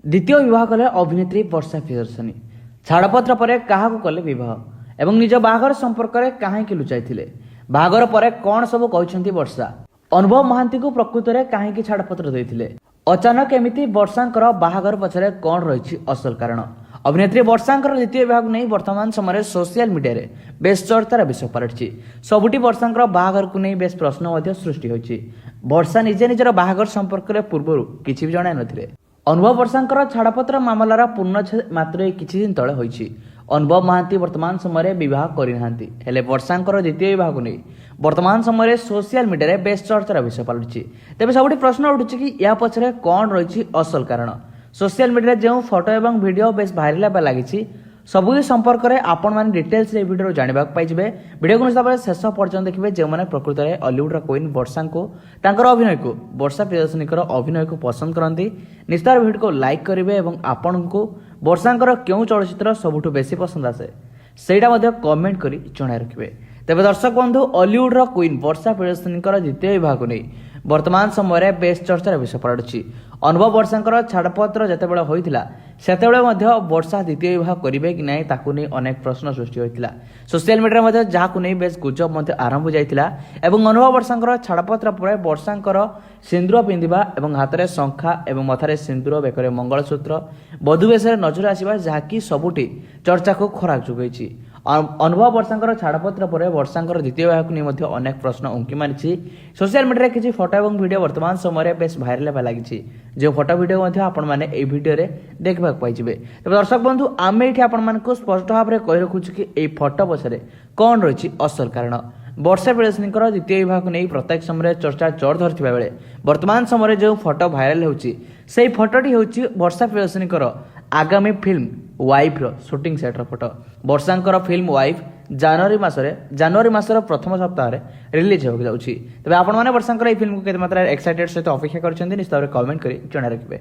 द्वितीय विवाह कले अभिनेत्री वर्षा प्रियदर्शनी। छाड़पत्र पर क्या कले बह एवं निज बाहागर संपर्क में कहीं लुचाई बाहागर पर कौन सब कहते वर्षा। अनुभव महांती को प्रकृत में कहीं छाड़पत्र देते अचानक एमती वर्षांकर बाहागर पछरे कौन रही असल कारण। अभिनेत्री वर्षांकर द्वितीय विवाह को नहीं वर्तमान समय सोशल मीडिया रे बेस चर्चार विषय पलटि सबुठी वर्षांकर बाहागर को नहीं बेस प्रश्न सृष्टि होती। वर्षा निजे निजर बाहागर संपर्क में पूर्व किसी भी जणाई नथिले। अनुभव वर्षांकर छाड़पत्र मामलार पूर्णछेद मात्र किछि दिन तले होइछि। अनुभव महांती वर्तमान समय बह करनाहांती हेले वर्षांकर द्वितीय विवाह को नहीं वर्तमान समय सोशल मीडिया रे बेस चर्चार विषय पलटि तेज सबुठी प्रश्न उठुछि कि या पछरे कौन रही असल कारण। सोशल मीडिया जो फोटो एवं वीडियो बेस भाइराल होगा लगी सबू संपर्क में आपण मैंने डिटेल्स भिडियो जानवा पाइबे। वीडियो को निश्चित शेष पर्यटन देखिए जो मैंने प्रकृत में हॉलीवुड क्वीन वर्षा को अभिनय को वर्षा प्रियदर्शनी अभिनय को पसंद करती निश्चित वीडियो को लाइक करेंगे और आपण को वर्षांकर क्यों चलचित्र सबुठ बेसी पसंद आसे सेटा कमेंट कर जन रखिए। तेज दर्शक बंधु हॉलीवुड क्वीन वर्षा प्रियदर्शनी द्वितीय विवाह को नहीं वर्तमान समय बेस चर्चार विषय पलटि अनुभव वर्षांकर छाड़पत्र जितेबाला होता से वर्षा द्वितीय विवाह करेंगे कि नहीं ताकू नहीं अनेक प्रश्न सृष्टि होता। सोशल मीडिया जहाँ नहीं बेस गुजब आरंभ जाता एवं अनुभव वर्षांकर छाड़पत्र पर वर्षांकर सिंदूर पिंधा और हाथ में शंखा और मथार सिंदूर बेकर मंगलसूत्र बधुवेश नजर आसवा जहाँकि सबुठी चर्चा को खराक जोगी। अनुभव वर्षांकर छाड़पत्र पर वर्षांकर द्वितीय विवाह को नहीं अनेक प्रश्न उंकी मारी सोशल मीडिया किसी फोटो और वीडियो वर्तमान समय बेस भाइराल होगा लगी जो फोटो वीडियो आपण मैंने वीडियो देखा पाइबे। तेज दर्शक बंधु आम ये आपको स्पष्ट भाव में कही रखुचु कि यह फोटो पछरे कौन रही असल कारण। वर्षा प्रियदर्शनी द्वितीय विवाह को नहीं प्रत्येक समय चर्चा जोर धरता बेले वर्तमान समय जो फोटो भाइराल होची से फोटोटी होची वर्षा प्रियदर्शनी आगामी फिल्म वाइफ शूटिंग सेट्र फोटो। वर्षांकर फिल्म वाइफ जनवरी मासर प्रथम सप्ताह रिलीज होगा जाऊँगी। तेज आपने वर्षांकर फिल्म को केते मात्रा एक्साइटेड सहित अपेक्षा कर निश्चित भाव कमेंट कर जन रखिए।